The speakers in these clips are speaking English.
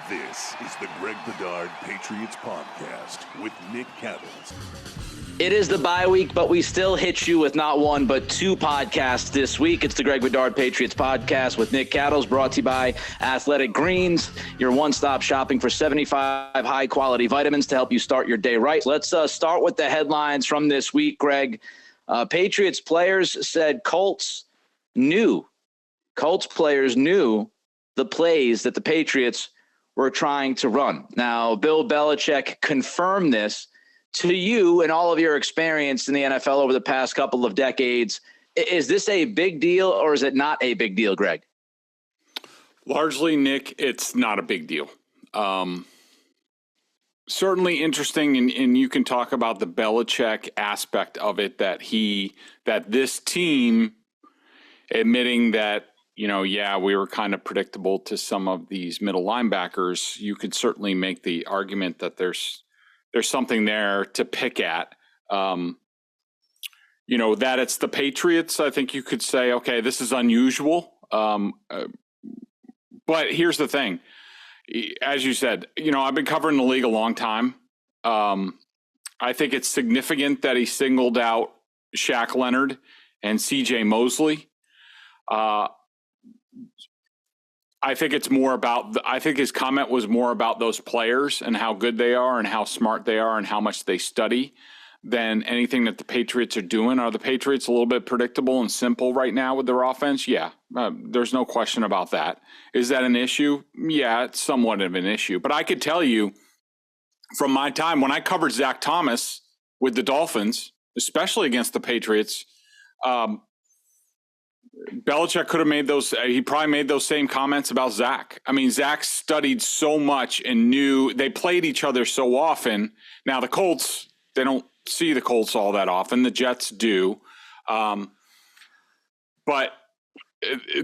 This is the Greg Bedard Patriots Podcast with Nick Cattles. It is the bye week, but we still hit you with not one, but two podcasts this week. It's the Greg Bedard Patriots Podcast with Nick Cattles, brought to you by Athletic Greens, your one-stop shopping for 75 high-quality vitamins to help you start your day right. Let's start with the headlines from this week, Greg. Patriots players said Colts players knew the plays that the Patriots were trying to run. Now, Bill Belichick confirmed this to you and all of your experience in the NFL over the past couple of decades. Is this a big deal or is it not a big deal, Greg? Largely, Nick, it's not a big deal. Certainly interesting, and you can talk about the Belichick aspect of it, that this team admitting that, we were kind of predictable to some of these middle linebackers. You could certainly make the argument that there's something there to pick at. That it's the Patriots, I think you could say, okay, this is unusual. But here's the thing. As you said, I've been covering the league a long time. I think it's significant that he singled out Shaq Leonard and C.J. Mosley. I think it's more about, I think his comment was more about those players and how good they are and how smart they are and how much they study than anything that the Patriots are doing. Are the Patriots a little bit predictable and simple right now with their offense? Yeah, there's no question about that. Is that an issue? Yeah, it's somewhat of an issue. But I could tell you from my time when I covered Zach Thomas with the Dolphins, especially against the Patriots, Belichick could have made those. He probably made those same comments about Zach. I mean, Zach studied so much and knew they played each other so often. Now the Colts, they don't see the Colts all that often. The Jets do. But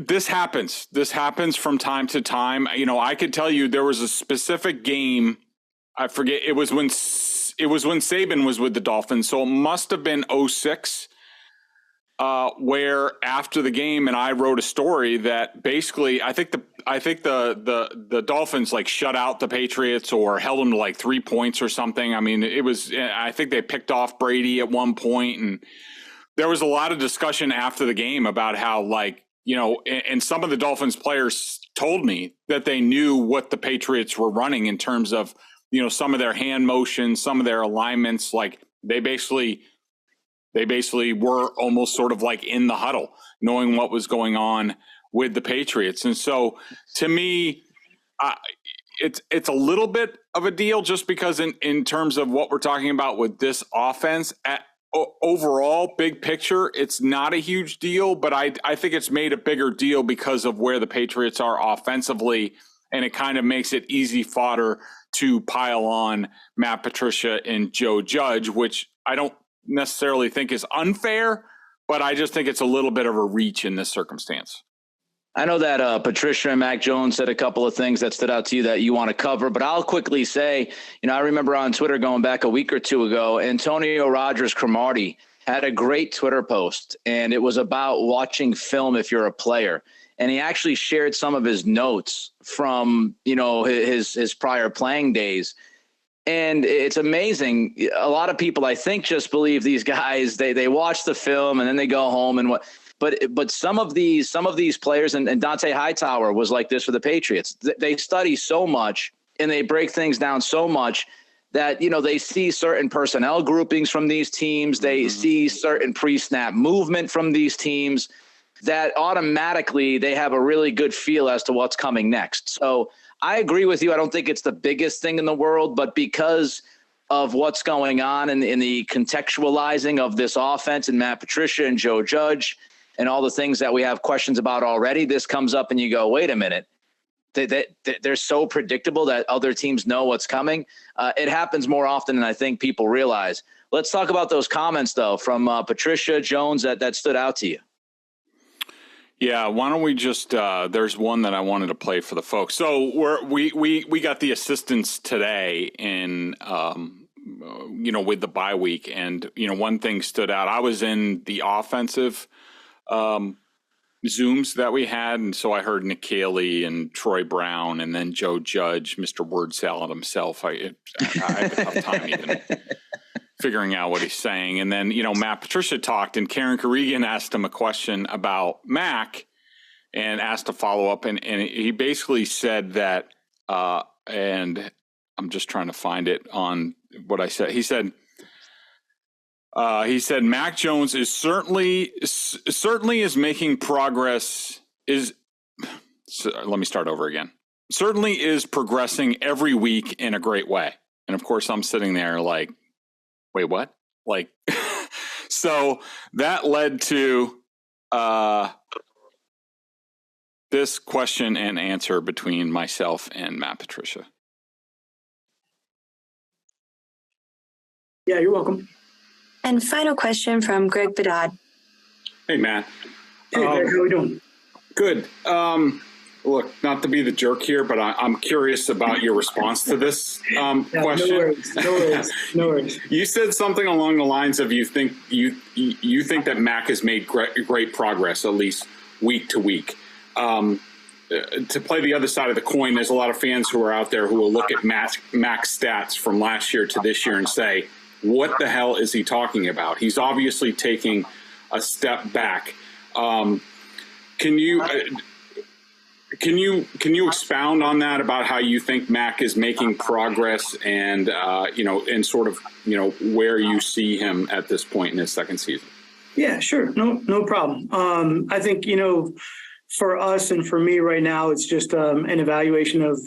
this happens. This happens from time to time. I could tell you there was a specific game. I forget. It was when Saban was with the Dolphins. So it must have been 2006. Where after the game, and I wrote a story that basically I think the Dolphins shut out the Patriots or held them to 3 points or something. I mean, I think they picked off Brady at one point, and there was a lot of discussion after the game about how and some of the Dolphins players told me that they knew what the Patriots were running in terms of some of their hand motions, some of their alignments. They basically were almost sort of in the huddle, knowing what was going on with the Patriots. And so to me, it's a little bit of a deal just because in terms of what we're talking about with this offense, overall, big picture, it's not a huge deal, but I think it's made a bigger deal because of where the Patriots are offensively, and it kind of makes it easy fodder to pile on Matt Patricia and Joe Judge, which I don't necessarily think is unfair, but I just think it's a little bit of a reach in this circumstance. I know that Patricia and Mac Jones said a couple of things that stood out to you that you want to cover, but I'll quickly say, I remember on Twitter going back a week or two ago, Antonio Rodgers-Cromartie had a great Twitter post, and it was about watching film if you're a player. And he actually shared some of his notes from, his prior playing days. And it's amazing. A lot of people, I think, just believe these guys. They watch the film and then they go home and what. But some of these players, and Dante Hightower was like this for the Patriots. They study so much and they break things down so much that they see certain personnel groupings from these teams. They see certain pre-snap movement from these teams that automatically they have a really good feel as to what's coming next. So I agree with you. I don't think it's the biggest thing in the world, but because of what's going on in the contextualizing of this offense and Matt Patricia and Joe Judge and all the things that we have questions about already, this comes up and you go, wait a minute. They're so predictable that other teams know what's coming. It happens more often than I think people realize. Let's talk about those comments, though, from Patricia Jones that stood out to you. Yeah, why don't we just there's one that I wanted to play for the folks. So we got the assistants today in with the bye week, and one thing stood out. I was in the offensive Zooms that we had. And so I heard Nick Caley and Troy Brown and then Joe Judge, Mr. Word Salad himself. I had a tough time even figuring out what he's saying. And then, Matt Patricia talked and Karen Corrigan asked him a question about Mac and asked to follow up. And he basically said that, and I'm just trying to find it on what I said. He said Mac Jones is certainly is making progress. Let me start over again. Certainly is progressing every week in a great way. And of course, I'm sitting there like, wait, what? Like, so that led to this question and answer between myself and Matt Patricia. Yeah, you're welcome. And final question from Greg Bedard. Hey, Matt. Hey, Greg, how are we doing? Good. Look, not to be the jerk here, but I'm curious about your response to this question. No worries. You said something along the lines of you think that Mac has made great progress, at least week to week. To play the other side of the coin, there's a lot of fans who are out there who will look at Mac's stats from last year to this year and say, what the hell is he talking about? He's obviously taking a step back. Can you expound on that, about how you think Mac is making progress and, and sort of, where you see him at this point in his second season? Yeah, sure. No problem. I think, for us and for me right now, it's just an evaluation of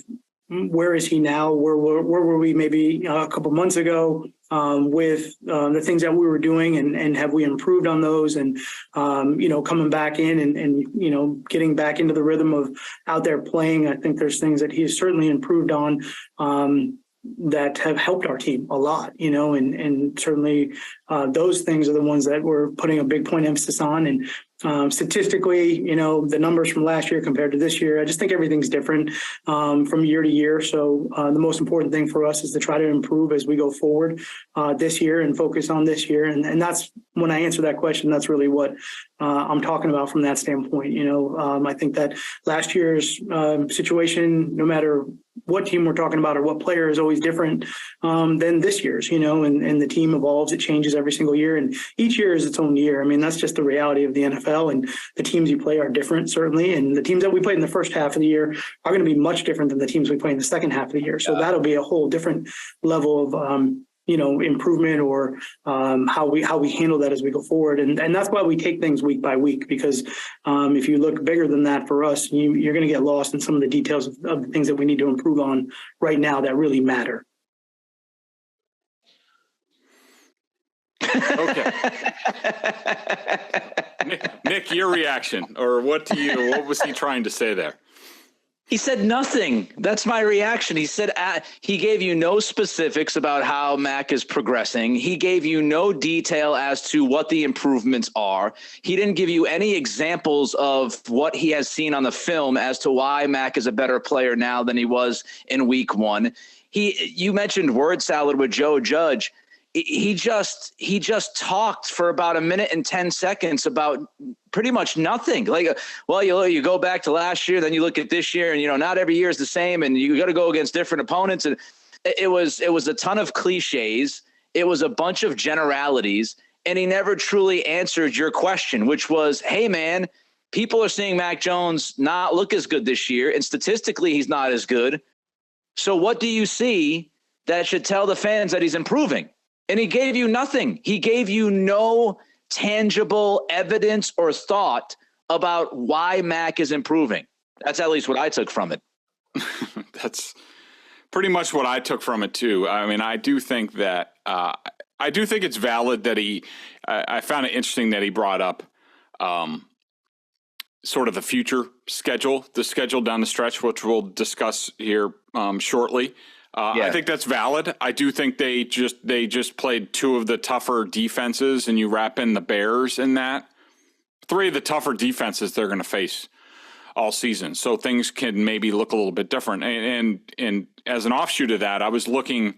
where is he now? Where were we maybe a couple months ago with the things that we were doing, and have we improved on those? And coming back in and getting back into the rhythm of out there playing. I think there's things that he has certainly improved on that have helped our team a lot. And certainly those things are the ones that we're putting a big point emphasis on. And statistically, the numbers from last year compared to this year, I just think everything's different from year to year. So the most important thing for us is to try to improve as we go forward this year and focus on this year. And that's when I answer that question, that's really what I'm talking about from that standpoint. I think that last year's situation, no matter what team we're talking about or what player, is always different than this year's, and the team evolves. It changes every single year, and each year is its own year. I mean, that's just the reality of the NFL, and the teams you play are different, certainly. And the teams that we played in the first half of the year are going to be much different than the teams we play in the second half of the year. So that'll be a whole different level of, improvement, or how we handle that as we go forward. And that's why we take things week by week, because if you look bigger than that for us, you're going to get lost in some of the details of the things that we need to improve on right now that really matter. Okay. Nick, your reaction, or what was he trying to say there? He said nothing. That's my reaction. He said he gave you no specifics about how Mac is progressing. He gave you no detail as to what the improvements are. He didn't give you any examples of what he has seen on the film as to why Mac is a better player now than he was in week one. You mentioned word salad with Joe Judge. He just talked for about a minute and 10 seconds about pretty much nothing. Like, well, you go back to last year, then you look at this year, and not every year is the same, and you got to go against different opponents. And it was a ton of cliches. It was a bunch of generalities, and he never truly answered your question, which was, hey man, people are seeing Mac Jones not look as good this year, and statistically he's not as good. So what do you see that should tell the fans that he's improving? And he gave you nothing. He gave you no tangible evidence or thought about why Mac is improving. That's at least what I took from it. That's pretty much what I took from it too. I mean, I do think that it's valid that I found it interesting that he brought up sort of the future schedule, the schedule down the stretch, which we'll discuss here shortly. I think that's valid. I do think they just played two of the tougher defenses, and you wrap in the Bears in that. Three of the tougher defenses they're going to face all season. So things can maybe look a little bit different. And as an offshoot of that, I was looking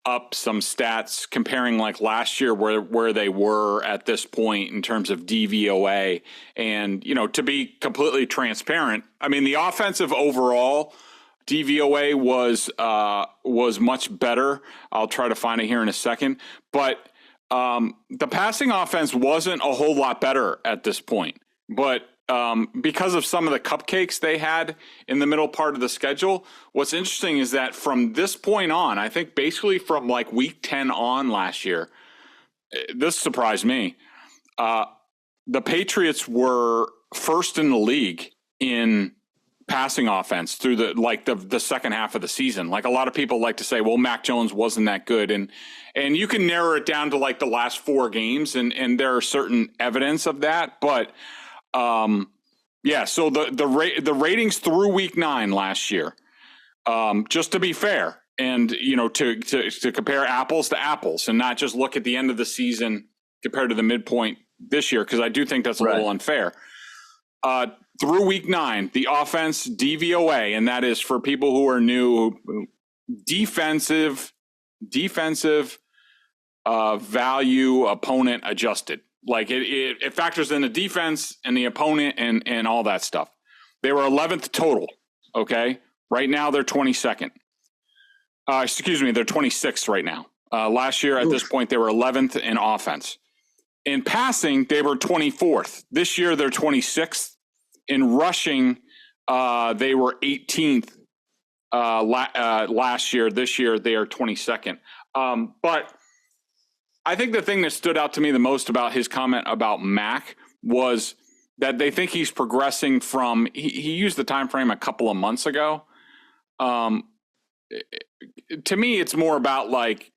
up some stats comparing like last year where they were at this point in terms of DVOA. And, to be completely transparent, I mean, the offensive overall DVOA was much better. I'll try to find it here in a second. But the passing offense wasn't a whole lot better at this point. But because of some of the cupcakes they had in the middle part of the schedule, what's interesting is that from this point on, I think basically from like week 10 on last year, this surprised me. The Patriots were first in the league in passing offense through the second half of the season. Like a lot of people like to say, well, Mac Jones wasn't that good. And you can narrow it down to like the last 4 games and there are certain evidence of that. But so the ratings through week 9 last year, just to be fair and, to compare apples to apples and not just look at the end of the season compared to the midpoint this year, because I do think that's a little unfair. Through week 9, the offense DVOA, and that is for people who are new, defensive value opponent adjusted. Like it factors in the defense and the opponent and all that stuff. They were 11th total. Okay. Right now they're 22nd. They're 26th right now. Last year at this point, they were 11th in offense. In passing, they were 24th. This year, they're 26th. In rushing, they were 18th last year. This year, they are 22nd. But I think the thing that stood out to me the most about his comment about Mac was that they think he's progressing from. He used the time frame a couple of months ago. To me, it's more about like,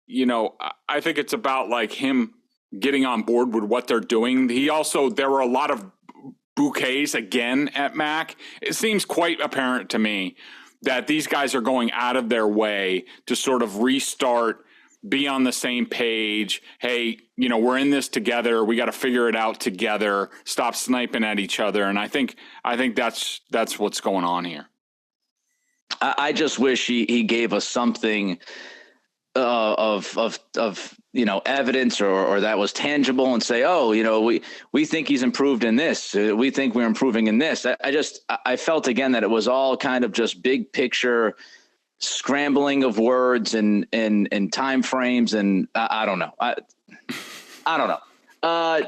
I think it's about like him getting on board with what they're doing. There were a lot of bouquets again at Mac. It seems quite apparent to me that these guys are going out of their way to sort of restart, be on the same page. Hey, we're in this together. We got to figure it out together. Stop sniping at each other. And I think that's what's going on here. I just wish he gave us something of evidence or that was tangible and say, we think he's improved in this. We think we're improving in this. I felt again that it was all kind of just big picture scrambling of words and time frames. And I don't know. I don't know.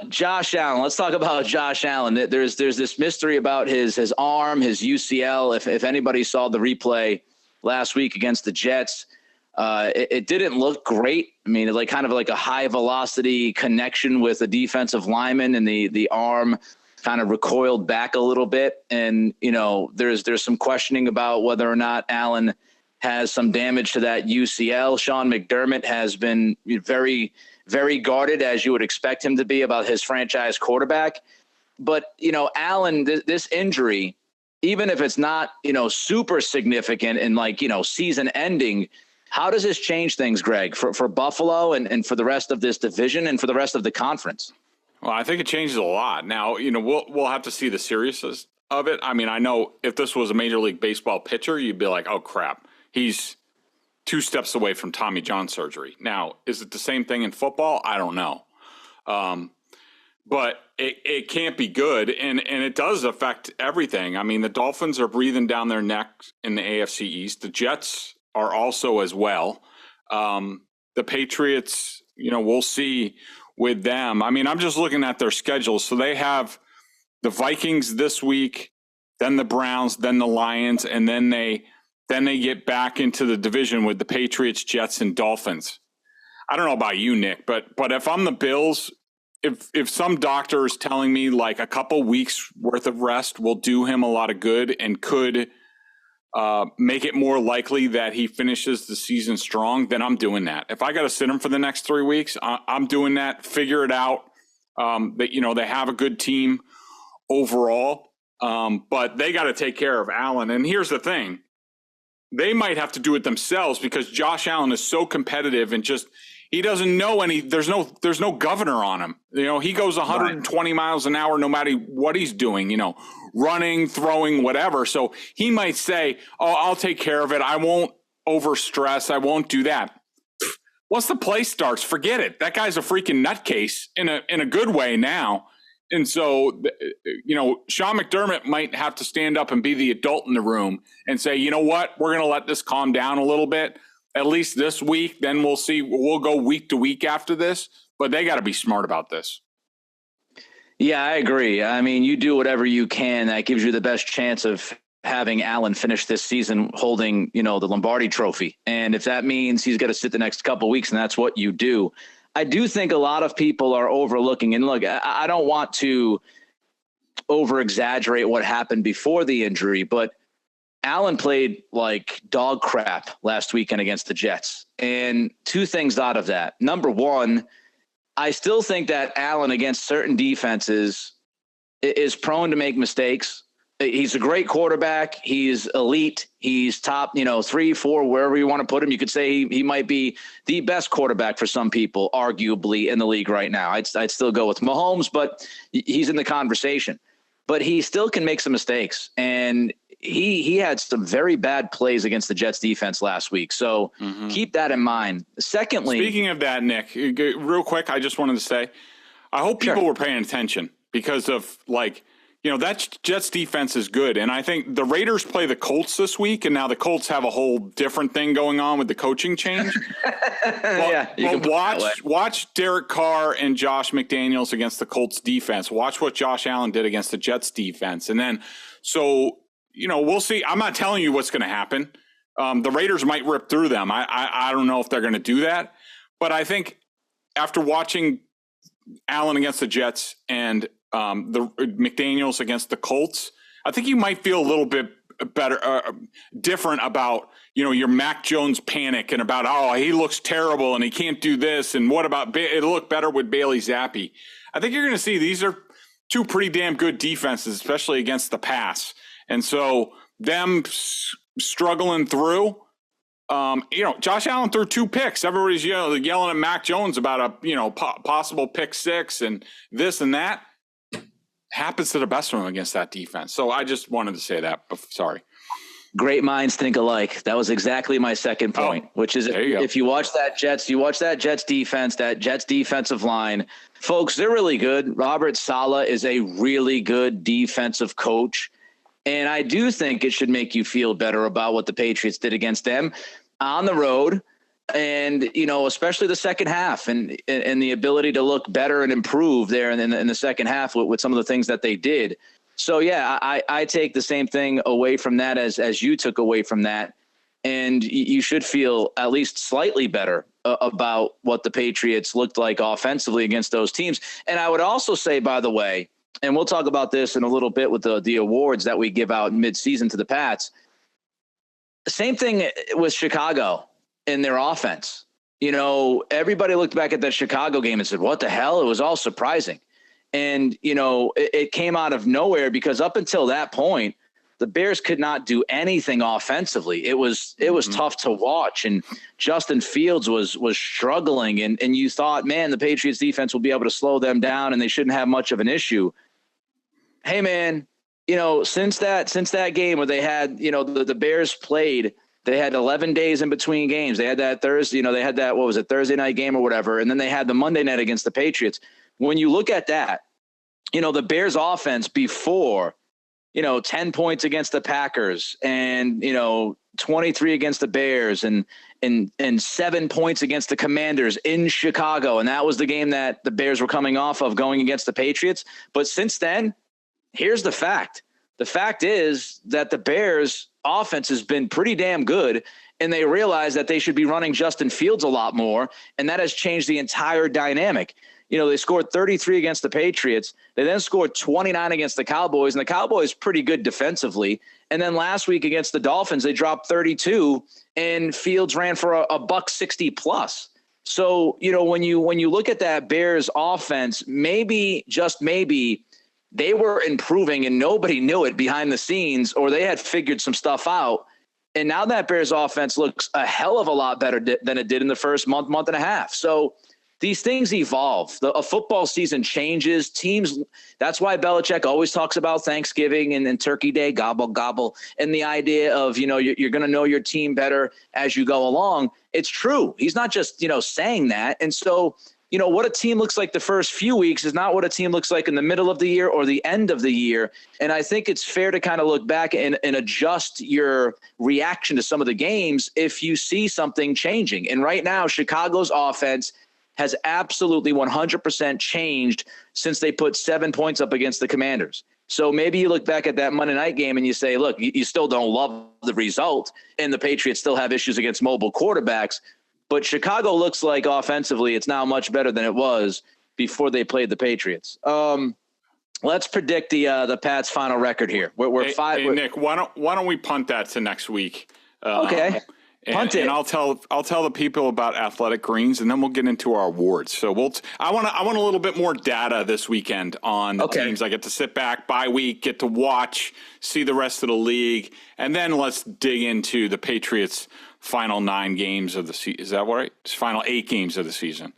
Josh Allen. Let's talk about Josh Allen. There's this mystery about his arm, his UCL. If anybody saw the replay last week against the Jets, it didn't look great. I mean, like kind of like a high velocity connection with a defensive lineman, and the arm kind of recoiled back a little bit. And there's some questioning about whether or not Allen has some damage to that UCL. Sean McDermott has been very, very guarded, as you would expect him to be, about his franchise quarterback. But, Allen, this injury, even if it's not, super significant and like, season ending, how does this change things, Greg, for Buffalo and for the rest of this division and for the rest of the conference? Well, I think it changes a lot. Now, we'll have to see the seriousness of it. I mean, I know if this was a Major League Baseball pitcher, you'd be like, oh, crap. He's 2 steps away from Tommy John surgery. Now, is it the same thing in football? I don't know. But it can't be good, and it does affect everything. I mean, the Dolphins are breathing down their neck in the AFC East. The Jets are also as well. The Patriots, we'll see with them. I mean, I'm just looking at their schedules. So they have the Vikings this week, then the Browns, then the Lions, and then they get back into the division with the Patriots, Jets, and Dolphins. I don't know about you, Nick, but if I'm the Bills, if some doctor is telling me like a couple weeks worth of rest will do him a lot of good and could make it more likely that he finishes the season strong, then I'm doing that. If I got to sit him for the next 3 weeks, I'm doing that. Figure it out. That they have a good team overall, but they got to take care of Allen. And here's the thing. They might have to do it themselves because Josh Allen is so competitive and just he doesn't know there's no governor on him. He goes 120 miles an hour no matter what he's doing, running, throwing, whatever. So he might say, oh, I'll take care of it. I won't overstress. I won't do that. once the play starts, forget it. That guy's a freaking nutcase in a good way now. And so, Sean McDermott might have to stand up and be the adult in the room and say, you know what, we're going to let this calm down a little bit, at least this week. Then we'll see. We'll go week to week after this. But they got to be smart about this. Yeah, I agree. I mean, you do whatever you can that gives you the best chance of having Allen finish this season holding, the Lombardi trophy. And if that means he's got to sit the next couple of weeks, and that's what you do. I do think a lot of people are overlooking, and look, I don't want to over exaggerate what happened before the injury, but Allen played like dog crap last weekend against the Jets. And two things out of that. Number one, I still think that Allen against certain defenses is prone to make mistakes. He's a great quarterback. He's elite. He's top, 3, 4, wherever you want to put him. You could say he might be the best quarterback for some people, arguably, in the league right now. I'd still go with Mahomes, but he's in the conversation. But he still can make some mistakes. And he had some very bad plays against the Jets defense last week. So keep that in mind. Secondly, speaking of that, Nick, real quick, I just wanted to say, I hope people were paying attention because of that Jets defense is good. And I think the Raiders play the Colts this week, and now the Colts have a whole different thing going on with the coaching change. Watch Derek Carr and Josh McDaniels against the Colts defense. Watch what Josh Allen did against the Jets defense. And then, we'll see. I'm not telling you what's going to happen. The Raiders might rip through them. I don't know if they're going to do that. But I think after watching Allen against the Jets and the McDaniels against the Colts, I think you might feel a little bit better, different about, your Mac Jones panic and about, he looks terrible and he can't do this. And what about, it'll look better with Bailey Zappi. I think you're going to see these are two pretty damn good defenses, especially against the pass. And so them struggling through, Josh Allen threw 2 picks. Everybody's yelling at Mac Jones about a, possible pick 6 and this and that. Happens to the best of them against that defense. So I just wanted to say that. Sorry. Great minds think alike. That was exactly my second point, which is if you watch that Jets defense, that Jets defensive line, folks, they're really good. Robert Saleh is a really good defensive coach. And I do think it should make you feel better about what the Patriots did against them on the road. And, especially the second half and the ability to look better and improve there in the second half with some of the things that they did. So, yeah, I take the same thing away from that as you took away from that. And you should feel at least slightly better about what the Patriots looked like offensively against those teams. And I would also say, by the way, and we'll talk about this in a little bit with the awards that we give out midseason to the Pats. The same thing with Chicago. In their offense, everybody looked back at that Chicago game and said, what the hell? It was all surprising. And, it came out of nowhere because up until that point, the Bears could not do anything offensively. It was tough to watch. And Justin Fields was struggling. And you thought, man, the Patriots defense will be able to slow them down and they shouldn't have much of an issue. Hey, man, since that game where they had, the Bears played, they had 11 days in between games. They had that Thursday, they had that, Thursday night game or whatever. And then they had the Monday night against the Patriots. When you look at that, the Bears offense before, 10 points against the Packers and, 23 against the Bears and 7 points against the Commanders in Chicago. And that was the game that the Bears were coming off of going against the Patriots. But since then, here's the fact. The fact is that the Bears offense has been pretty damn good, and they realize that they should be running Justin Fields a lot more, and that has changed the entire dynamic. They scored 33 against the Patriots. They then scored 29 against the Cowboys, and the Cowboys pretty good defensively. And then last week against the Dolphins, they dropped 32, and Fields ran for a $160 plus. So, when you look at that Bears offense, maybe, just maybe, they were improving and nobody knew it behind the scenes, or they had figured some stuff out. And now that Bears offense looks a hell of a lot better than it did in the first month and a half. So these things evolve. A football season changes. Teams, that's why Belichick always talks about Thanksgiving and Turkey Day, gobble, gobble, and the idea of, you're going to know your team better as you go along. It's true. He's not just, saying that. And so, what a team looks like the first few weeks is not what a team looks like in the middle of the year or the end of the year. And I think it's fair to kind of look back and adjust your reaction to some of the games if you see something changing. And right now, Chicago's offense has absolutely 100% changed since they put 7 points up against the Commanders. So maybe you look back at that Monday night game and you say, look, you still don't love the result, and the Patriots still have issues against mobile quarterbacks. But Chicago looks like offensively it's now much better than it was before they played the Patriots. Let's predict the Pats' final record here. We're five. Hey, Nick, why don't we punt that to next week? Okay. Punt it. And I'll tell the people about Athletic Greens, and then we'll get into our awards. So I want a little bit more data this weekend on the teams. I get to sit back bye week, get to watch, see the rest of the league, and then let's dig into the Patriots' final 9 games of the season. Is that right? It's final 8 games of the season.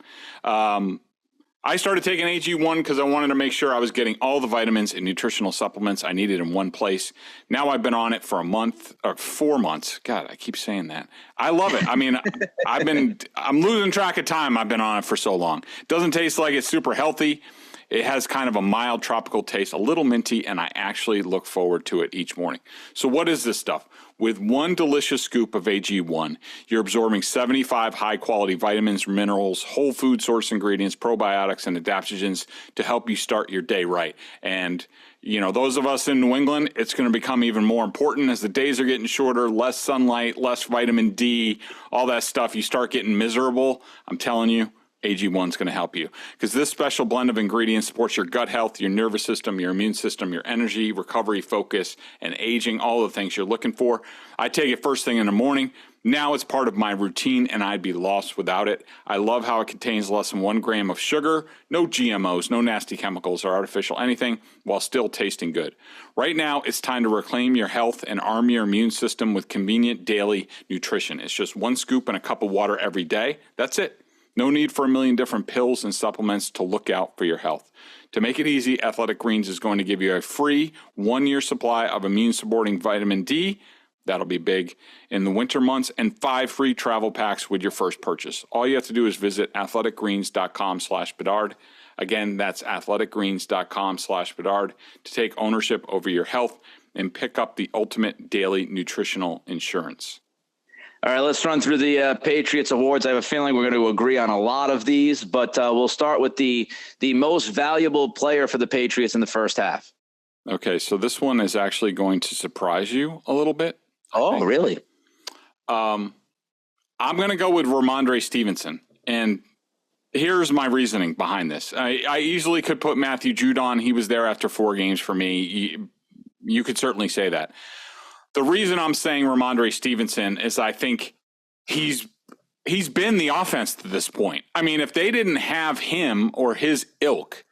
I started taking AG1 because I wanted to make sure I was getting all the vitamins and nutritional supplements I needed in one place. Now I've been on it for a month or 4 months. God, I keep saying that. I love it. I mean, I'm losing track of time. I've been on it for so long. It doesn't taste like it's super healthy. It has kind of a mild tropical taste, a little minty, and I actually look forward to it each morning. So what is this stuff? With one delicious scoop of AG1, you're absorbing 75 high-quality vitamins, minerals, whole food source ingredients, probiotics, and adaptogens to help you start your day right. And, those of us in New England, it's going to become even more important as the days are getting shorter, less sunlight, less vitamin D, all that stuff. You start getting miserable. I'm telling you, AG1 is going to help you because this special blend of ingredients supports your gut health, your nervous system, your immune system, your energy, recovery, focus, and aging, all the things you're looking for. I take it first thing in the morning. Now it's part of my routine, and I'd be lost without it. I love how it contains less than 1 gram of sugar, no GMOs, no nasty chemicals or artificial anything, while still tasting good. Right now, it's time to reclaim your health and arm your immune system with convenient daily nutrition. It's just 1 scoop and a cup of water every day. That's it. No need for a million different pills and supplements to look out for your health. To make it easy, Athletic Greens is going to give you a free 1-year supply of immune-supporting vitamin D. That'll be big in the winter months, and 5 free travel packs with your first purchase. All you have to do is visit athleticgreens.com/Bedard. Again, that's athleticgreens.com/Bedard to take ownership over your health and pick up the ultimate daily nutritional insurance. All right, let's run through the Patriots Awards. I have a feeling we're going to agree on a lot of these, but we'll start with the most valuable player for the Patriots in the first half. Okay, so this one is actually going to surprise you a little bit. Oh, really? I'm going to go with Ramondre Stevenson, and here's my reasoning behind this. I easily could put Matthew Judon. He was there after 4 games for me. You could certainly say that. The reason I'm saying Ramondre Stevenson is I think he's been the offense to this point. I mean, if they didn't have him or his ilk,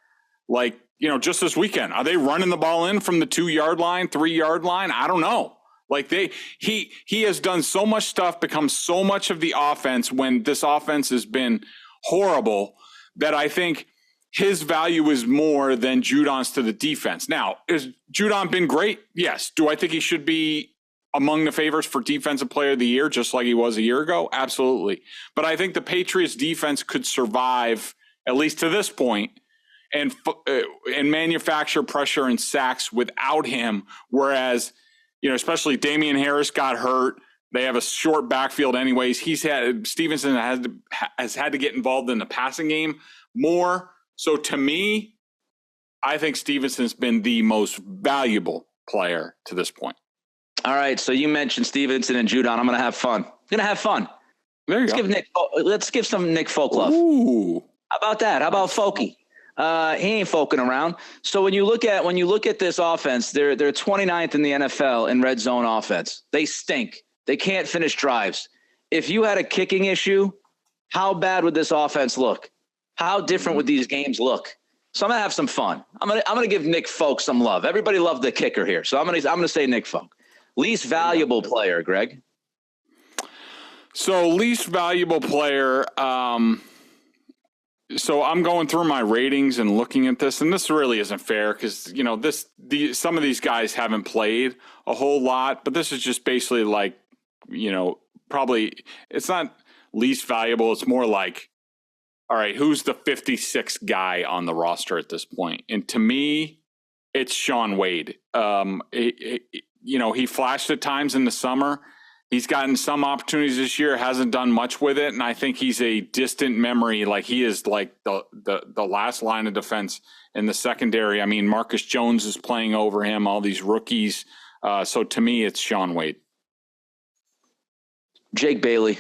like, just this weekend, are they running the ball in from the 2-yard line, 3-yard line? I don't know. Like he has done so much stuff, become so much of the offense when this offense has been horrible that I think his value is more than Judon's to the defense. Now, has Judon been great? Yes. Do I think he should be among the favorites for Defensive Player of the Year, just like he was a year ago? Absolutely. But I think the Patriots defense could survive, at least to this point, and manufacture pressure and sacks without him. Whereas, especially Damian Harris got hurt. They have a short backfield anyways. Stevenson has had to get involved in the passing game more. So to me, I think Stevenson's been the most valuable player to this point. All right, so you mentioned Stevenson and Judon. I'm going to have fun. There you go. Let's give some Nick Folk love. Ooh. How about that? How about Folky? He ain't folking around. So when you look at this offense, they're 29th in the NFL in red zone offense. They stink. They can't finish drives. If you had a kicking issue, how bad would this offense look? How different would these games look? So I'm gonna have some fun. I'm gonna give Nick Folk some love. Everybody loved the kicker here, so I'm gonna say Nick Folk. Least valuable player, Greg. So least valuable player. So I'm going through my ratings and looking at this, and this really isn't fair because, you know, some of these guys haven't played a whole lot, but this is just basically like, you know, probably it's not least valuable. It's more like, all right, who's the 56th guy on the roster at this point? And to me, it's Shaun Wade. You know, he flashed at times in the summer. He's gotten some opportunities this year, hasn't done much with it, and I think he's a distant memory. Like, he is like the last line of defense in the secondary. I mean, Marcus Jones is playing over him, all these rookies. So to me, it's Shaun Wade. Jake Bailey.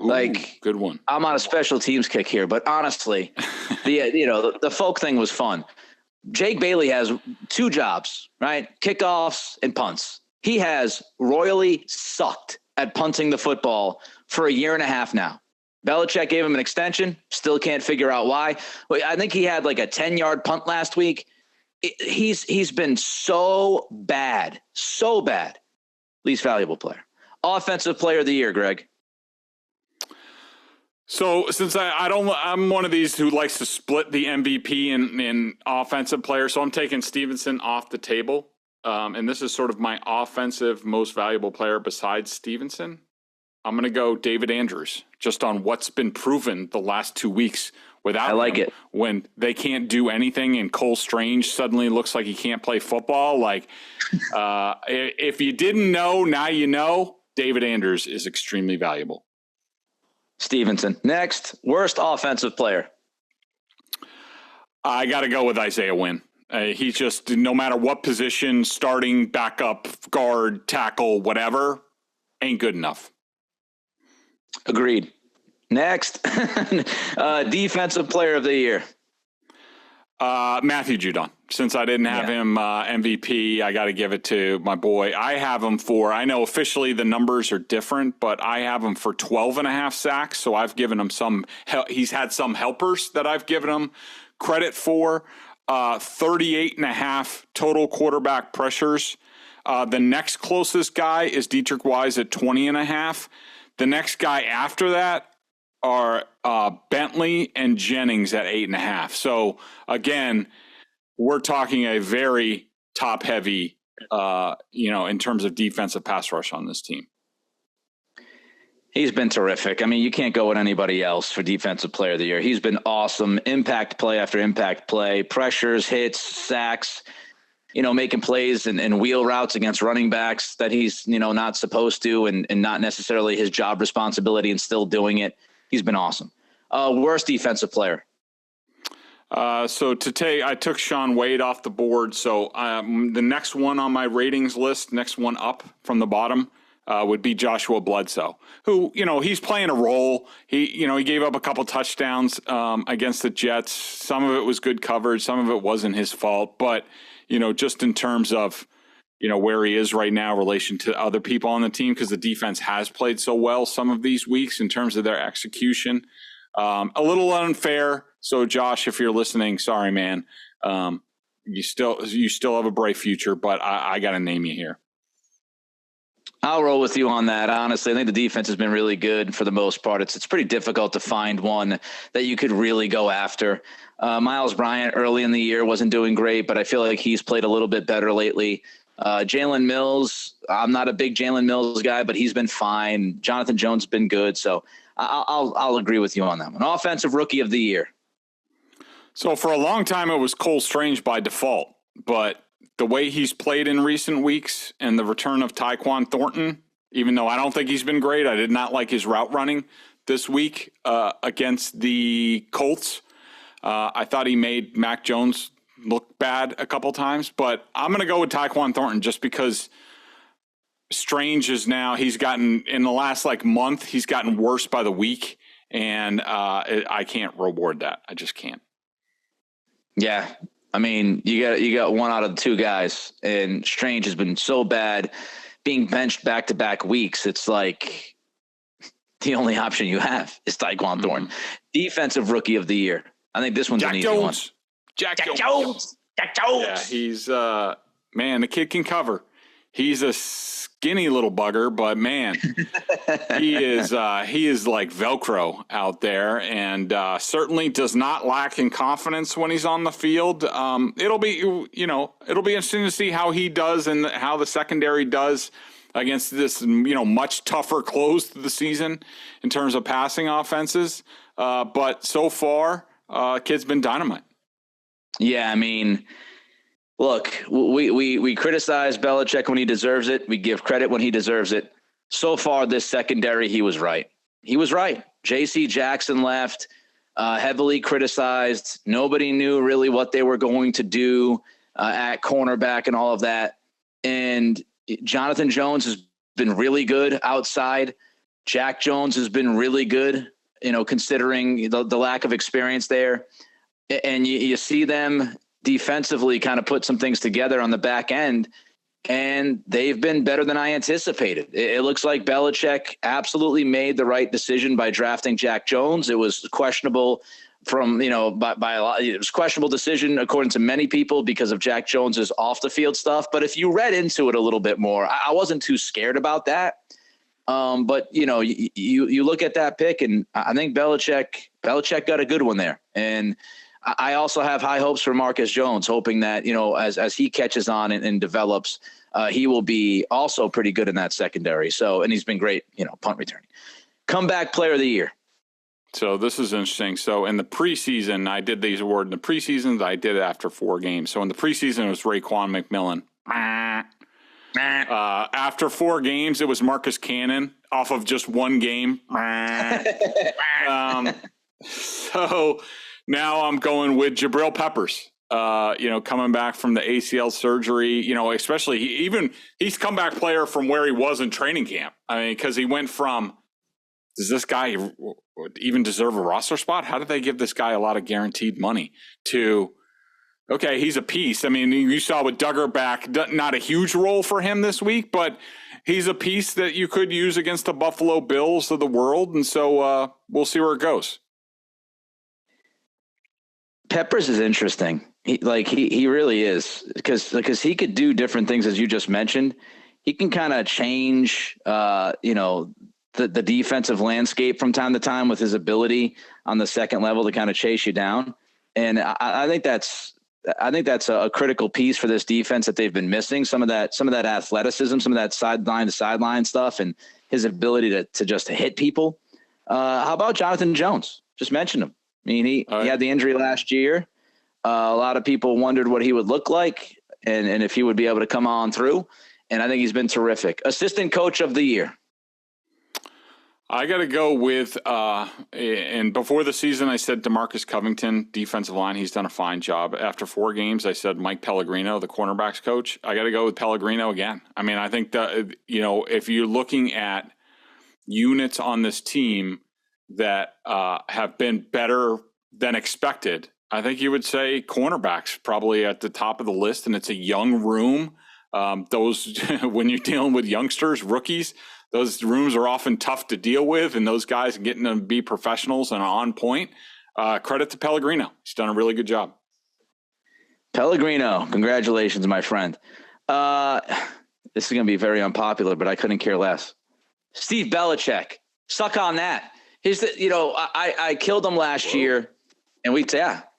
Ooh, good one. I'm on a special teams kick here, but honestly, the folk thing was fun. Jake Bailey has 2 jobs, right? Kickoffs and punts. He has royally sucked at punting the football for a year and a half now. Belichick gave him an extension. Still can't figure out why. I think he had like a 10-yard punt last week. He's been so bad. Least valuable player. Offensive player of the year, Greg. So since I'm one of these who likes to split the MVP in offensive player, so I'm taking Stevenson off the table. And this is sort of my offensive most valuable player besides Stevenson. I'm going to go David Andrews, just on what's been proven the last 2 weeks without him. When they can't do anything and Cole Strange suddenly looks like he can't play football. Like, if you didn't know, now you know. David Andrews is extremely valuable. Stevenson. Next, worst offensive player. I got to go with Isaiah Wynn. He's just, no matter what position, starting, backup, guard, tackle, whatever, ain't good enough. Agreed. Next, defensive player of the year. Matthew Judon. Since I didn't have him MVP, I got to give it to my boy. I have him I know officially the numbers are different, but I have him for 12.5 sacks. So I've given him he's had some helpers that I've given him credit for. 38.5 total quarterback pressures. The next closest guy is Dietrich Wise at 20.5. The next guy after that are Bentley and Jennings at 8.5. So again, we're talking a very top heavy, in terms of defensive pass rush on this team. He's been terrific. I mean, you can't go with anybody else for defensive player of the year. He's been awesome. Impact play after impact play, pressures, hits, sacks, making plays and wheel routes against running backs that he's, not supposed to and not necessarily his job responsibility and still doing it. He's been awesome. Worst defensive player. I took Shaun Wade off the board. So the next one on my ratings list, next one up from the bottom, would be Joshua Bledsoe, who, he's playing a role. He gave up a couple touchdowns against the Jets. Some of it was good coverage. Some of it wasn't his fault. But, just in terms of, where he is right now in relation to other people on the team, because the defense has played so well some of these weeks in terms of their execution. A little unfair. So, Josh, if you're listening, sorry, man. You still have a bright future, but I got to name you here. I'll roll with you on that. Honestly, I think the defense has been really good for the most part. It's pretty difficult to find one that you could really go after. Miles Bryant early in the year wasn't doing great, but I feel like he's played a little bit better lately. Jalen Mills, I'm not a big Jalen Mills guy, but he's been fine. Jonathan Jones has been good. So I'll agree with you on that one. Offensive rookie of the year. So for a long time, it was Cole Strange by default, but the way he's played in recent weeks and the return of Tyquan Thornton, even though I don't think he's been great, I did not like his route running this week against the Colts. I thought he made Mac Jones look bad a couple times, but I'm going to go with Tyquan Thornton just because Strange is now, he's gotten, in the last month, he's gotten worse by the week, and I can't reward that. I just can't. Yeah. I mean, you got one out of the 2 guys, and Strange has been so bad being benched back-to-back weeks. It's like the only option you have is Tyquan Thornton. Defensive rookie of the year. I think this one's an easy one. Jack Jones. Yeah, he's man, the kid can cover. He's a skinny little bugger, but man, he is like Velcro out there, and certainly does not lack in confidence when he's on the field. It'll be interesting to see how he does and how the secondary does against this, much tougher close to the season in terms of passing offenses. But so far, kid's been dynamite. Yeah, I mean, look, we criticize Belichick when he deserves it. We give credit when he deserves it. So far, this secondary, he was right. He was right. J.C. Jackson left, heavily criticized. Nobody knew really what they were going to do at cornerback and all of that. And Jonathan Jones has been really good outside. Jack Jones has been really good, considering the lack of experience there. And you see them defensively kind of put some things together on the back end, and they've been better than I anticipated. It looks like Belichick absolutely made the right decision by drafting Jack Jones. It was questionable by a lot. It was a questionable decision according to many people because of Jack Jones's off the field stuff. But if you read into it a little bit more, I wasn't too scared about that. But you look at that pick, and I think Belichick got a good one there. And I also have high hopes for Marcus Jones, hoping that, as he catches on and develops, he will be also pretty good in that secondary. So, and he's been great, punt returning. Comeback player of the year. So this is interesting. So in the preseason, I did these awards in the preseason. I did it after 4 games. So in the preseason, it was Raekwon McMillan. After 4 games, it was Marcus Cannon off of just 1 game. So now I'm going with Jabril Peppers, coming back from the ACL surgery, especially he's comeback player from where he was in training camp. I mean, because he went from, does this guy even deserve a roster spot? How did they give this guy a lot of guaranteed money to, okay, he's a piece. I mean, you saw with Duggar back, not a huge role for him this week, but he's a piece that you could use against the Buffalo Bills of the world. And so we'll see where it goes. Peppers is interesting. He really is, because he could do different things, as you just mentioned. He can kind of change, the defensive landscape from time to time with his ability on the second level to kind of chase you down. And I think that's a critical piece for this defense that they've been missing. Some of that athleticism, some of that sideline to sideline stuff, and his ability to just hit people. How about Jonathan Jones? Just mentioned him. I mean, he had the injury last year. A lot of people wondered what he would look like and if he would be able to come on through. And I think he's been terrific. Assistant coach of the year. I got to go with, and before the season, I said DeMarcus Covington, defensive line. He's done a fine job. After 4 games, I said Mike Pellegrino, the cornerbacks coach. I got to go with Pellegrino again. I mean, I think that, if you're looking at units on this team that have been better than expected, I think you would say cornerbacks probably at the top of the list, and it's a young room. Those when you're dealing with youngsters, rookies, those rooms are often tough to deal with, and those guys getting to be professionals and on point. Credit to Pellegrino. He's done a really good job. Pellegrino, congratulations, my friend. This is going to be very unpopular, but I couldn't care less. Steve Belichick, suck on that. I killed him last year, and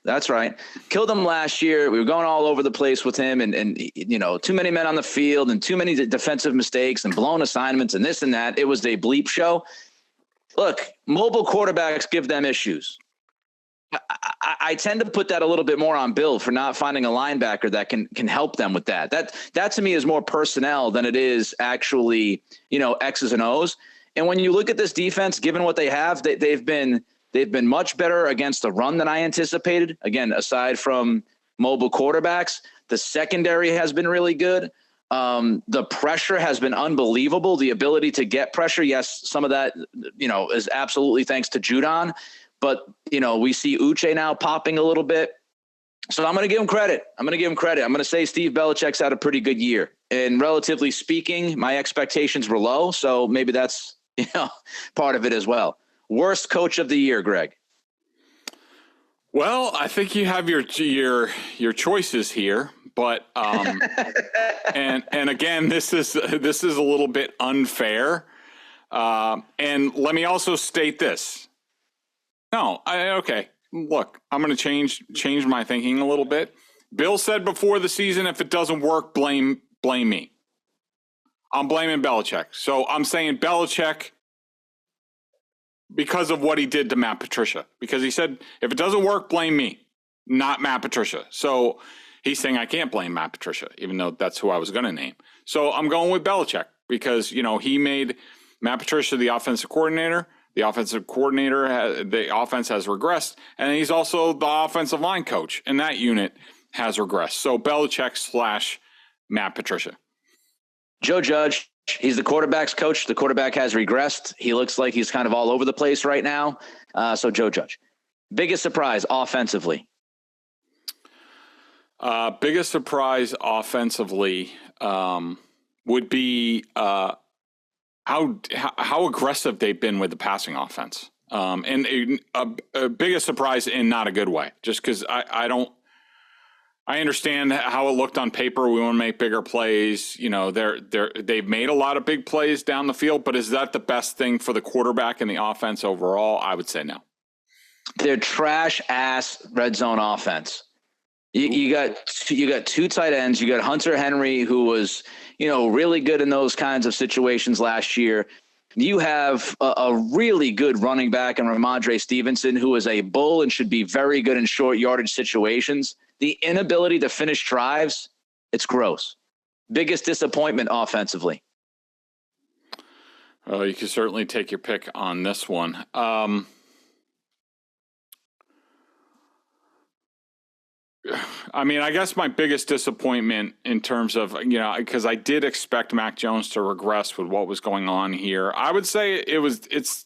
that's right. Killed him last year. We were going all over the place with him and too many men on the field and too many defensive mistakes and blown assignments and this and that. It was a bleep show. Look, mobile quarterbacks give them issues. I tend to put that a little bit more on Bill for not finding a linebacker that can help them with that. That to me is more personnel than it is actually, X's and O's. And when you look at this defense, given what they have, they've been much better against the run than I anticipated. Again, aside from mobile quarterbacks, the secondary has been really good. The pressure has been unbelievable. The ability to get pressure, yes, some of that, is absolutely thanks to Judon. But, we see Uche now popping a little bit. So I'm going to give him credit. I'm going to say Steve Belichick's had a pretty good year. And relatively speaking, my expectations were low. So maybe that's, part of it as well. Worst coach of the year, Greg. Well, I think you have your choices here, but and again, this is a little bit unfair. And let me also state this. No, okay. Look, I'm going to change my thinking a little bit. Bill said before the season, if it doesn't work, blame me. I'm blaming Belichick. So I'm saying Belichick because of what he did to Matt Patricia. Because he said, if it doesn't work, blame me, not Matt Patricia. So he's saying I can't blame Matt Patricia, even though that's who I was going to name. So I'm going with Belichick because, he made Matt Patricia the offensive coordinator. The offensive coordinator, the offense has regressed, and he's also the offensive line coach, and that unit has regressed. So Belichick / Matt Patricia. Joe Judge, he's the quarterback's coach. The quarterback has regressed. He looks like he's kind of all over the place right now. So Joe Judge. Biggest surprise offensively? Biggest surprise offensively would be how aggressive they've been with the passing offense. And a biggest surprise in not a good way, just because I understand how it looked on paper. We want to make bigger plays. They've made a lot of big plays down the field, but is that the best thing for the quarterback and the offense overall? I would say no. They're trash ass red zone offense. You got two tight ends. You got Hunter Henry, who was, really good in those kinds of situations last year. You have a really good running back in Ramondre Stevenson, who is a bull and should be very good in short yardage situations. The inability to finish drives, it's gross. Biggest disappointment offensively? Oh, you can certainly take your pick on this one. I guess my biggest disappointment in terms of, because I did expect Mac Jones to regress with what was going on here. I would say it's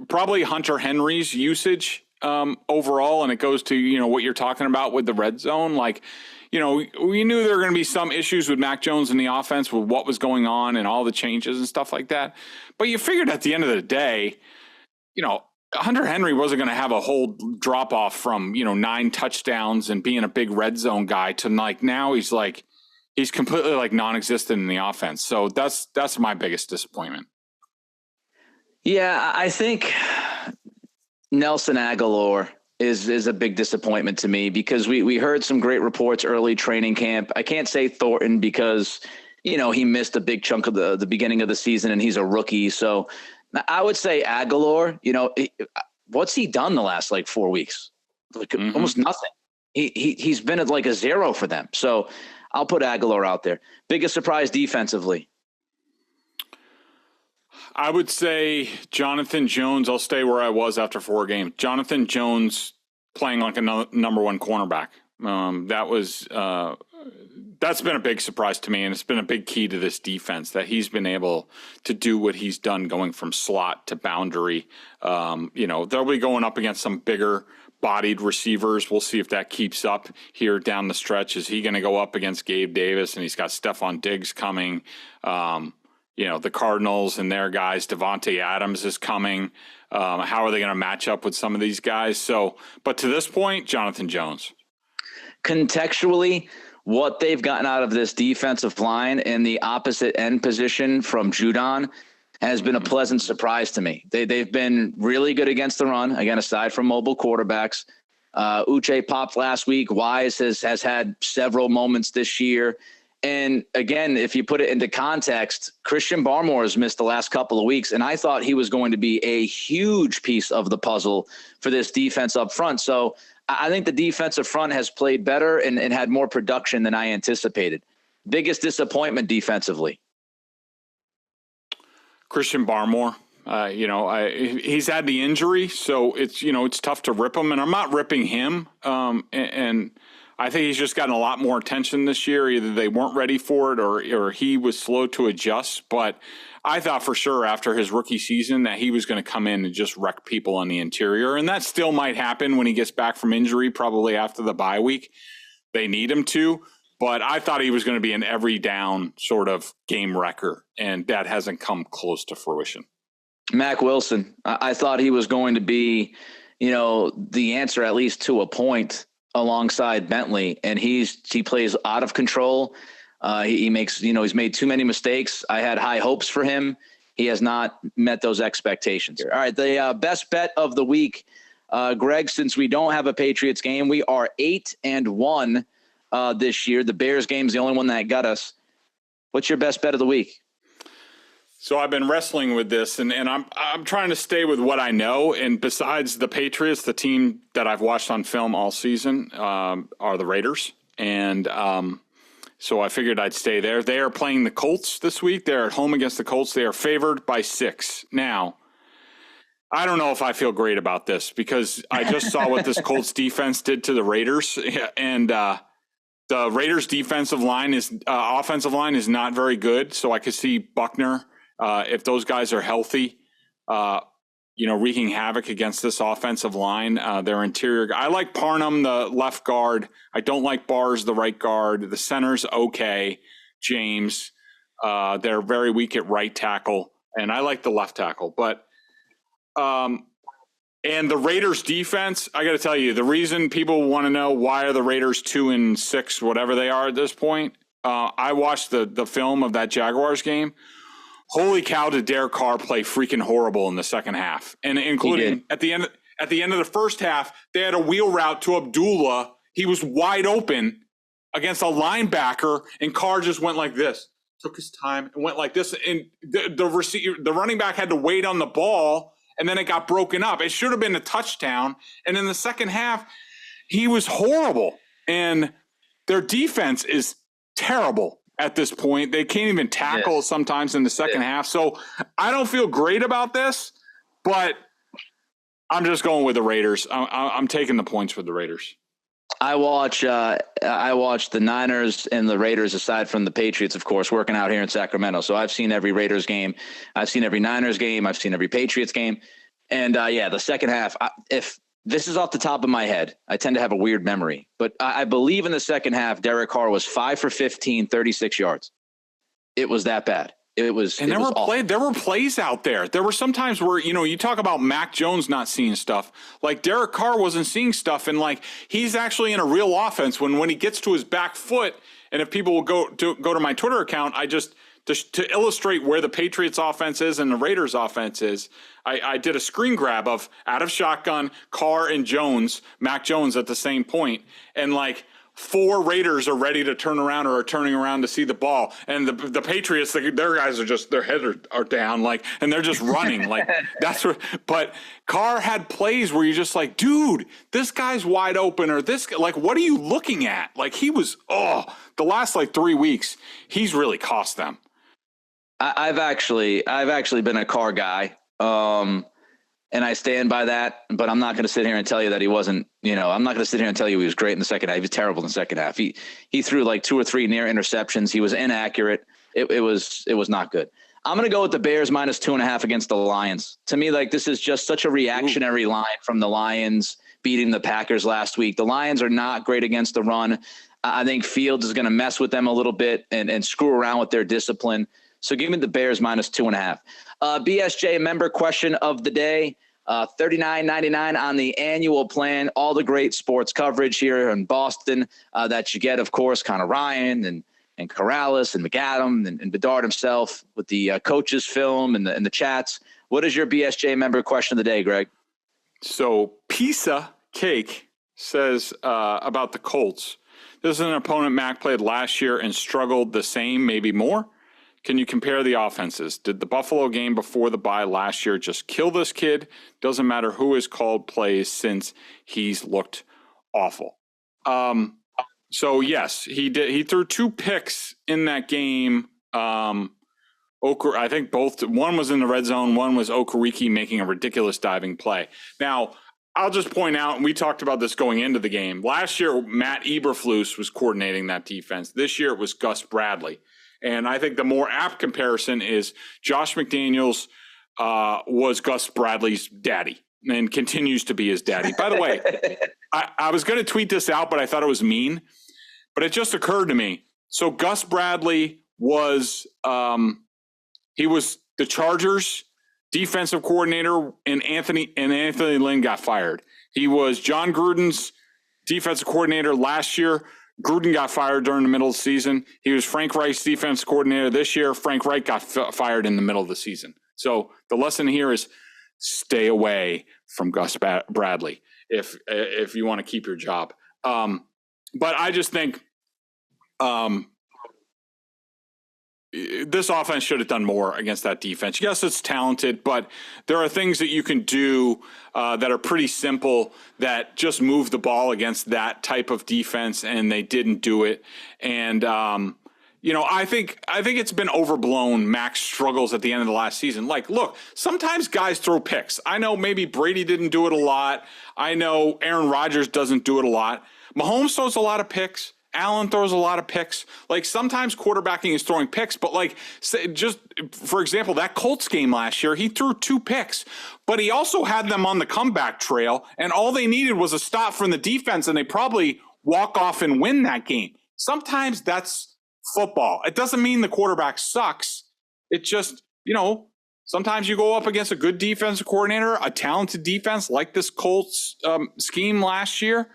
probably Hunter Henry's usage overall, and it goes to, what you're talking about with the red zone. We knew there were going to be some issues with Mac Jones in the offense with what was going on and all the changes and stuff like that. But you figured at the end of the day, Hunter Henry wasn't going to have a whole drop off from, 9 touchdowns and being a big red zone guy to now he's completely non-existent in the offense. So that's my biggest disappointment. Yeah, I think Nelson Aguilar is a big disappointment to me because we heard some great reports early training camp. I can't say Thornton because, he missed a big chunk of the beginning of the season and he's a rookie. So I would say Aguilar, what's he done the last 4 weeks? Almost nothing. He's been at a 0 for them. So I'll put Aguilar out there. Biggest surprise defensively? I would say Jonathan Jones. I'll stay where I was after 4 games. Jonathan Jones playing like a number 1 cornerback. That's been a big surprise to me, and it's been a big key to this defense that he's been able to do what he's done going from slot to boundary. They'll be going up against some bigger bodied receivers. We'll see if that keeps up here down the stretch. Is he going to go up against Gabe Davis? And he's got Stephon Diggs coming. The Cardinals and their guys, Devontae Adams is coming. How are they going to match up with some of these guys? So, but to this point, Jonathan Jones. Contextually, what they've gotten out of this defensive line in the opposite end position from Judon has been a pleasant surprise to me. They've been really good against the run, again, aside from mobile quarterbacks. Uche popped last week. Wise has had several moments this year. And again, if you put it into context, Christian Barmore has missed the last couple of weeks, and I thought he was going to be a huge piece of the puzzle for this defense up front. So I think the defensive front has played better and had more production than I anticipated. Biggest disappointment defensively? Christian Barmore. He's had the injury, so it's tough to rip him, and I'm not ripping him. And I think he's just gotten a lot more attention this year. Either they weren't ready for it or he was slow to adjust. But I thought for sure after his rookie season that he was going to come in and just wreck people on the interior. And that still might happen when he gets back from injury, probably after the bye week. They need him to. But I thought he was going to be an every down sort of game wrecker, and that hasn't come close to fruition. Mac Wilson, I thought he was going to be, the answer at least to a point alongside Bentley, and he plays out of control. He makes, he's made too many mistakes. I had high hopes for him. He has not met those expectations. All right, the best bet of the week, Greg. Since we don't have a Patriots game, we are 8-1 this year. The Bears game's the only one that got us. What's your best bet of the week? So I've been wrestling with this, and I'm trying to stay with what I know. And besides the Patriots, the team that I've watched on film all season are the Raiders. And so I figured I'd stay there. They are playing the Colts this week. They're at home against the Colts. They are favored by 6. Now, I don't know if I feel great about this because I just saw what this Colts defense did to the Raiders. And the Raiders' offensive line is not very good. So I could see Buckner, if those guys are healthy, wreaking havoc against this offensive line. Their interior, I like Parham, the left guard. I don't like Bars, the right guard. The center's okay. James, they're very weak at right tackle, and I like the left tackle. But and the Raiders defense, I got to tell you, the reason people want to know why are the Raiders 2-6, whatever they are at this point. I watched the film of that Jaguars game. Holy cow, did Derek Carr play freaking horrible in the second half. And including at the end of the first half, they had a wheel route to Abdullah. He was wide open against a linebacker, and Carr just went like this, took his time and went like this. And the running back had to wait on the ball, and then it got broken up. It should have been a touchdown. And in the second half, he was horrible. And their defense is terrible. At this point, they can't even tackle sometimes in the second half. So I don't feel great about this, but I'm just going with the Raiders. I'm taking the points with the Raiders. I watch the Niners and the Raiders, aside from the Patriots, of course, working out here in Sacramento. So I've seen every Raiders game. I've seen every Niners game. I've seen every Patriots game. And the second half, if this is off the top of my head, I tend to have a weird memory, but I believe in the second half, Derek Carr was 5 for 15, 36 yards. It was that bad. There were plays out there. There were some times where, you talk about Mac Jones not seeing stuff. Like Derek Carr wasn't seeing stuff, and like he's actually in a real offense when he gets to his back foot. And if people will go to my Twitter account, I just to illustrate where the Patriots offense is and the Raiders offense is, I did a screen grab of out of shotgun, Carr and Jones, Mac Jones at the same point. And like 4 Raiders are ready to turn around or are turning around to see the ball. And the Patriots, their guys are just, their heads are down, and they're just running. But Carr had plays where you're just like, dude, this guy's wide open, or what are you looking at? Like he was, the last 3 weeks, he's really cost them. I've actually been a Carr guy. And I stand by that, but I'm not going to sit here and tell you that he wasn't, I'm not going to sit here and tell you he was great in the second half. He was terrible in the second half. He threw 2 or 3 near interceptions. He was inaccurate. It was not good. I'm going to go with the Bears minus 2.5 against the Lions. To me, this is just such a reactionary line from the Lions beating the Packers last week. The Lions are not great against the run. I think Fields is going to mess with them a little bit and screw around with their discipline. So give me the Bears minus 2.5. BSJ member question of the day. $39.99 on the annual plan. All the great sports coverage here in Boston that you get, of course, Connor Ryan and Corrales and McAdam and Bedard himself with the coaches film and the chats. What is your BSJ member question of the day, Greg? So Pizza Cake says about the Colts. This is an opponent Mac played last year and struggled the same, maybe more. Can you compare the offenses? Did the Buffalo game before the bye last year just kill this kid? Doesn't matter who has called plays since he's looked awful. So yes, he did. He threw 2 picks in that game. I think one was in the red zone. One was Okereke making a ridiculous diving play. Now, I'll just point out, and we talked about this going into the game. Last year, Matt Eberflus was coordinating that defense. This year, it was Gus Bradley. And I think the more apt comparison is Josh McDaniels was Gus Bradley's daddy and continues to be his daddy. By the way, I was going to tweet this out, but I thought it was mean. But it just occurred to me. So Gus Bradley was he was the Chargers defensive coordinator, and Anthony Lynn got fired. He was John Gruden's defensive coordinator last year. Gruden got fired during the middle of the season. He was Frank Reich's defense coordinator this year. Frank Reich got fired in the middle of the season. So the lesson here is stay away from Gus Bradley if you want to keep your job. But I just think this offense should have done more against that defense. Yes, it's talented, but there are things that you can do that are pretty simple that just move the ball against that type of defense, and they didn't do it. And I think it's been overblown. Mac's struggles at the end of the last season. Like, look, sometimes guys throw picks. I know maybe Brady didn't do it a lot. I know Aaron Rodgers doesn't do it a lot. Mahomes throws a lot of picks. Allen throws a lot of picks. Like, sometimes quarterbacking is throwing picks, but like, just for example, that Colts game last year, he threw 2 picks, but he also had them on the comeback trail, and all they needed was a stop from the defense, and they probably walk off and win that game. Sometimes that's football. It doesn't mean the quarterback sucks. It just, sometimes you go up against a good defensive coordinator, a talented defense like this Colts scheme last year,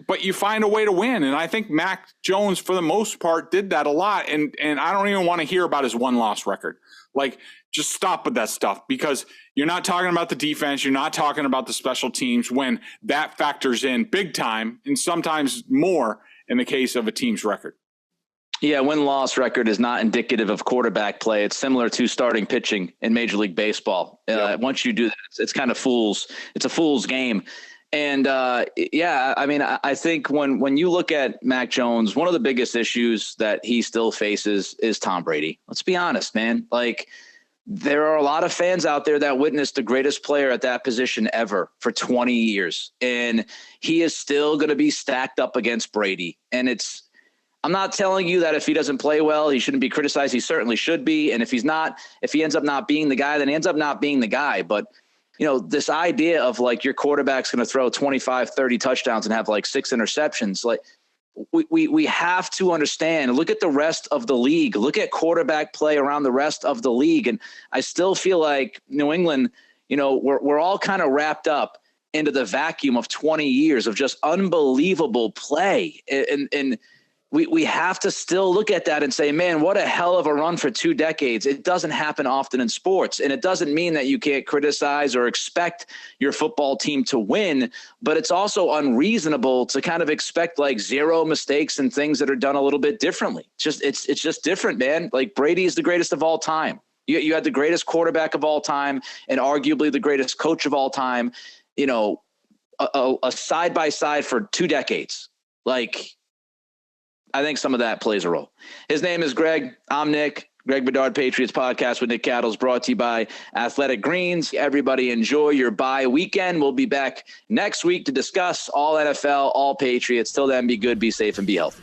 but you find a way to win. And I think Mac Jones, for the most part, did that a lot. And I don't even want to hear about his 1-loss record. Like, just stop with that stuff, because you're not talking about the defense. You're not talking about the special teams when that factors in big time, and sometimes more in the case of a team's record. Yeah, win-loss record is not indicative of quarterback play. It's similar to starting pitching in Major League Baseball. Once you do that, it's kind of it's a fool's game. And I think when you look at Mac Jones, one of the biggest issues that he still faces is Tom Brady. Let's be honest, man. Like, there are a lot of fans out there that witnessed the greatest player at that position ever for 20 years. And he is still going to be stacked up against Brady. And I'm not telling you that if he doesn't play well, he shouldn't be criticized. He certainly should be. And if he ends up not being the guy, then he ends up not being the guy. But this idea of like your quarterback's going to throw 25, 30 touchdowns and have like 6 interceptions, like we have to understand, look at the rest of the league, look at quarterback play around the rest of the league. And I still feel like New England, we're all kind of wrapped up into the vacuum of 20 years of just unbelievable play. And we have to still look at that and say, man, what a hell of a run for 2 decades. It doesn't happen often in sports. And it doesn't mean that you can't criticize or expect your football team to win, but it's also unreasonable to kind of expect like 0 mistakes and things that are done a little bit differently. It's just different, man. Like, Brady is the greatest of all time. You had the greatest quarterback of all time and arguably the greatest coach of all time, a side by side for 2 decades. Like, I think some of that plays a role. His name is Greg. I'm Nick. Greg Bedard Patriots Podcast with Nick Cattles is brought to you by Athletic Greens. Everybody enjoy your bye weekend. We'll be back next week to discuss all NFL, all Patriots. Till then, be good, be safe, and be healthy.